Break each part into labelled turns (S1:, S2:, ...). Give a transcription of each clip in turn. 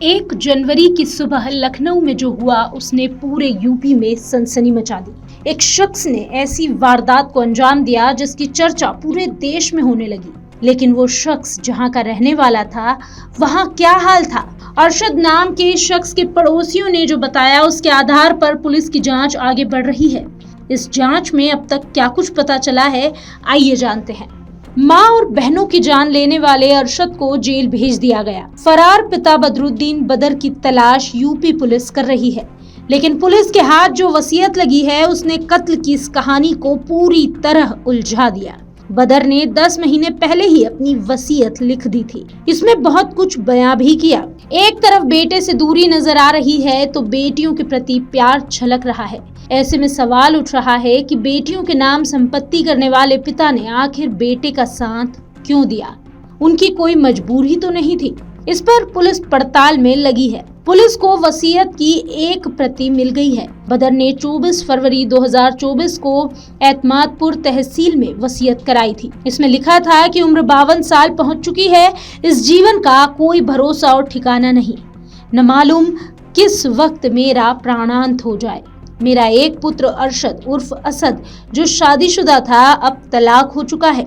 S1: 1 जनवरी की सुबह लखनऊ में जो हुआ उसने पूरे यूपी में सनसनी मचा दी। एक शख्स ने ऐसी वारदात को अंजाम दिया जिसकी चर्चा पूरे देश में होने लगी। लेकिन वो शख्स जहां का रहने वाला था वहां क्या हाल था? अरशद नाम के शख्स के पड़ोसियों ने जो बताया उसके आधार पर पुलिस की जांच आगे बढ़ रही है। इस जांच में अब तक क्या कुछ पता चला है, आइए जानते हैं। माँ और बहनों की जान लेने वाले अरशद को जेल भेज दिया गया। फरार पिता बदरुद्दीन बदर की तलाश यूपी पुलिस कर रही है, लेकिन पुलिस के हाथ जो वसीयत लगी है उसने कत्ल की इस कहानी को पूरी तरह उलझा दिया। बदर ने 10 महीने पहले ही अपनी वसीयत लिख दी थी। इसमें बहुत कुछ बयां भी किया। एक तरफ बेटे से दूरी नजर आ रही है तो बेटियों के प्रति प्यार छलक रहा है। ऐसे में सवाल उठ रहा है कि बेटियों के नाम संपत्ति करने वाले पिता ने आखिर बेटे का साथ क्यों दिया? उनकी कोई मजबूरी तो नहीं थी? इस पर पुलिस पड़ताल में लगी है। पुलिस को वसीयत की एक प्रति मिल गई है। बदर ने 24 फरवरी 2024 को एतमादपुर तहसील में वसीयत कराई थी। इसमें लिखा था कि उम्र 52 साल पहुंच चुकी है, इस जीवन का कोई भरोसा और ठिकाना नहीं, न मालूम किस वक्त मेरा प्राणांत हो जाए। मेरा एक पुत्र अरशद उर्फ असद जो शादीशुदा था अब तलाक हो चुका है।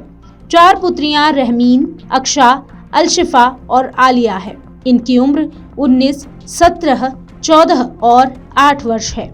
S1: 4 पुत्रियां रहमीन, अक्षा, अलशिफा और आलिया है। इनकी उम्र 19, 17, 14 और 8 वर्ष है।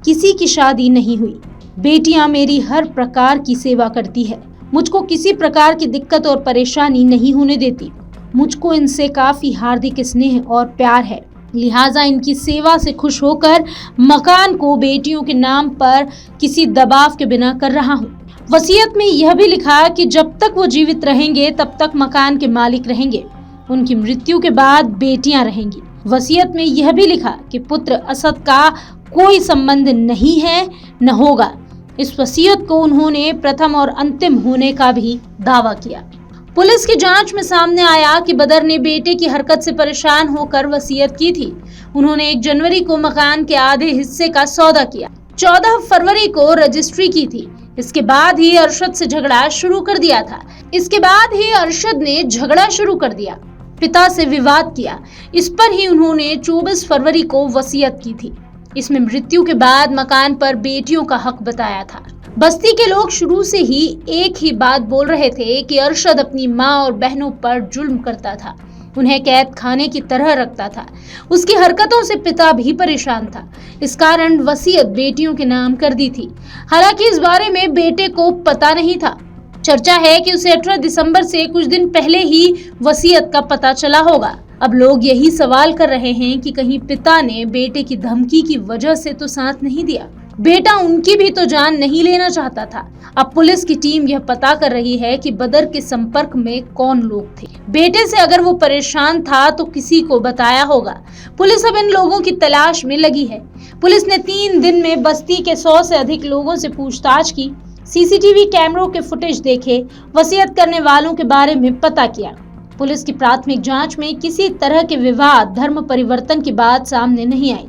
S1: किसी की शादी नहीं हुई। बेटियां मेरी हर प्रकार की सेवा करती है, मुझको किसी प्रकार की दिक्कत और परेशानी नहीं होने देती। मुझको इनसे काफी हार्दिक स्नेह और प्यार है, लिहाजा इनकी सेवा से खुश होकर मकान को बेटियों के नाम पर किसी दबाव के बिना कर रहा हूँ। वसीयत में यह भी लिखा कि जब तक वो जीवित रहेंगे तब तक मकान के मालिक रहेंगे, उनकी मृत्यु के बाद बेटियां रहेंगी। वसीयत में यह भी लिखा कि पुत्र असद का कोई संबंध नहीं है, न होगा। इस वसीयत को उन्होंने प्रथम और अंतिम होने का भी दावा किया। पुलिस की जांच में सामने आया कि बदर ने बेटे की हरकत से परेशान होकर वसीयत की थी। उन्होंने 1 जनवरी को मकान के आधे हिस्से का सौदा किया, 14 फरवरी को रजिस्ट्री की थी। इसके बाद ही अरशद से झगड़ा शुरू कर दिया था। पिता से विवाद किया। इस पर ही उन्होंने 24 फरवरी को वसीयत की थी। इसमें मृत्यु के बाद मकान पर बेटियों का हक बताया था। बस्ती के लोग शुरू से ही एक ही बात बोल रहे थे कि अरशद अपनी माँ और बहनों पर जुल्म करता था, उन्हें कैद खाने की तरह रखता था। उसकी हरकतों से पिता भी परेशान था। इस कारण वसीयत बेटियों के नाम कर दी थी। हालांकि इस बारे में बेटे को पता नहीं था। चर्चा है कि उसे 18 दिसंबर से कुछ दिन पहले ही वसीयत का पता चला होगा। अब लोग यही सवाल कर रहे हैं कि कहीं पिता ने बेटे की धमकी की वजह से तो साथ नहीं दिया। बेटा उनकी भी तो जान नहीं लेना चाहता था। अब पुलिस की टीम यह पता कर रही है कि बदर के संपर्क में कौन लोग थे। बेटे से अगर वो परेशान था तो किसी को बताया होगा। पुलिस अब इन लोगों की तलाश में लगी है। पुलिस ने 3 दिन में बस्ती के 100 से अधिक लोगों से पूछताछ की, सीसीटीवी कैमरों के फुटेज देखे, वसीयत करने वालों के बारे में पता किया। पुलिस की प्राथमिक जांच में किसी तरह के विवाद, धर्म परिवर्तन की बात सामने नहीं आई।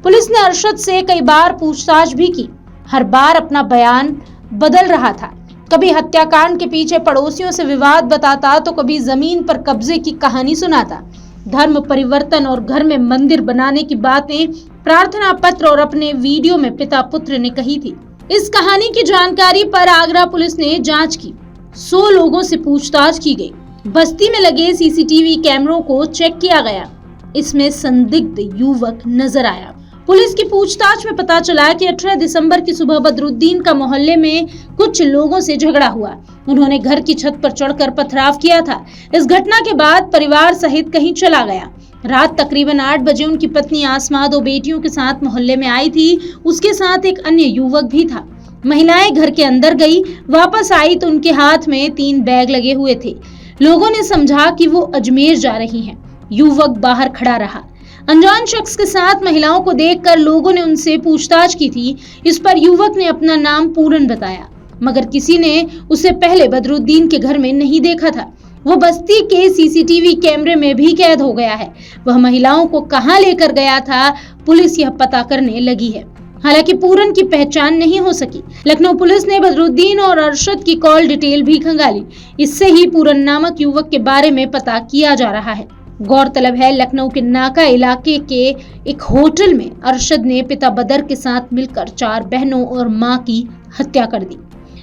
S1: पुलिस ने अरशद से कई बार पूछताछ भी की। हर बार अपना बयान बदल रहा था। कभी हत्याकांड के पीछे पड़ोसियों से विवाद बताता तो कभी जमीन पर कब्जे की कहानी सुनाता। धर्म परिवर्तन और घर में मंदिर बनाने की बातें प्रार्थना पत्र और अपने वीडियो में पिता पुत्र ने कही थी। इस कहानी की जानकारी पर आगरा पुलिस ने जांच की। 100 लोगों से पूछताछ की गई। बस्ती में लगे सीसीटीवी कैमरों को चेक किया गया। इसमें संदिग्ध युवक नजर आया। पुलिस की पूछताछ में पता चला कि 18 दिसंबर की सुबह बदरुद्दीन का मोहल्ले में कुछ लोगों से झगड़ा हुआ। उन्होंने घर की छत पर चढ़कर पथराव किया था। इस घटना के बाद परिवार सहित कहीं चला गया। रात तकरीबन 8 बजे उनकी पत्नी आसमा 2 बेटियों के साथ मोहल्ले में आई थी। उसके साथ एक अन्य युवक भी था। महिलाएं घर के अंदर गई, वापस आई तो उनके हाथ में 3 बैग लगे हुए थे। लोगों ने समझा कि वो अजमेर जा रही हैं। युवक बाहर खड़ा रहा। अनजान शख्स के साथ महिलाओं को देखकर लोगों ने उनसे पूछताछ की थी। इस पर युवक ने अपना नाम पूरन बताया, मगर किसी ने उसे पहले बदरुद्दीन के घर में नहीं देखा था। वो बस्ती के सीसीटीवी कैमरे में भी कैद हो गया है। वह महिलाओं को कहां लेकर गया था, पुलिस यह पता करने लगी है। हालांकि पूरन की पहचान नहीं हो सकी। लखनऊ पुलिस ने बदरुद्दीन और अरशद की कॉल डिटेल भी खंगाली। इससे ही पूरन नामक युवक के बारे में पता किया जा रहा है। गौरतलब है, लखनऊ के नाका इलाके के एक होटल में अरशद ने पिता बदर के साथ मिलकर 4 बहनों और मां की हत्या कर दी।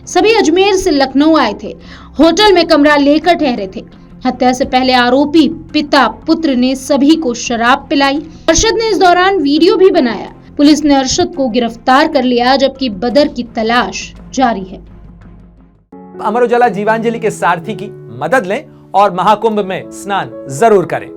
S1: सभी अजमेर से लखनऊ आए थे, होटल में कमरा लेकर ठहरे थे। हत्या से पहले आरोपी पिता पुत्र ने सभी को शराब पिलाई। अरशद ने इस दौरान वीडियो भी बनाया। पुलिस ने अरशद को गिरफ्तार कर लिया, जबकि बदर की तलाश जारी है।
S2: अमर उजाला जीवांजलि के सारथी की मदद लें और महाकुंभ में स्नान जरूर करें।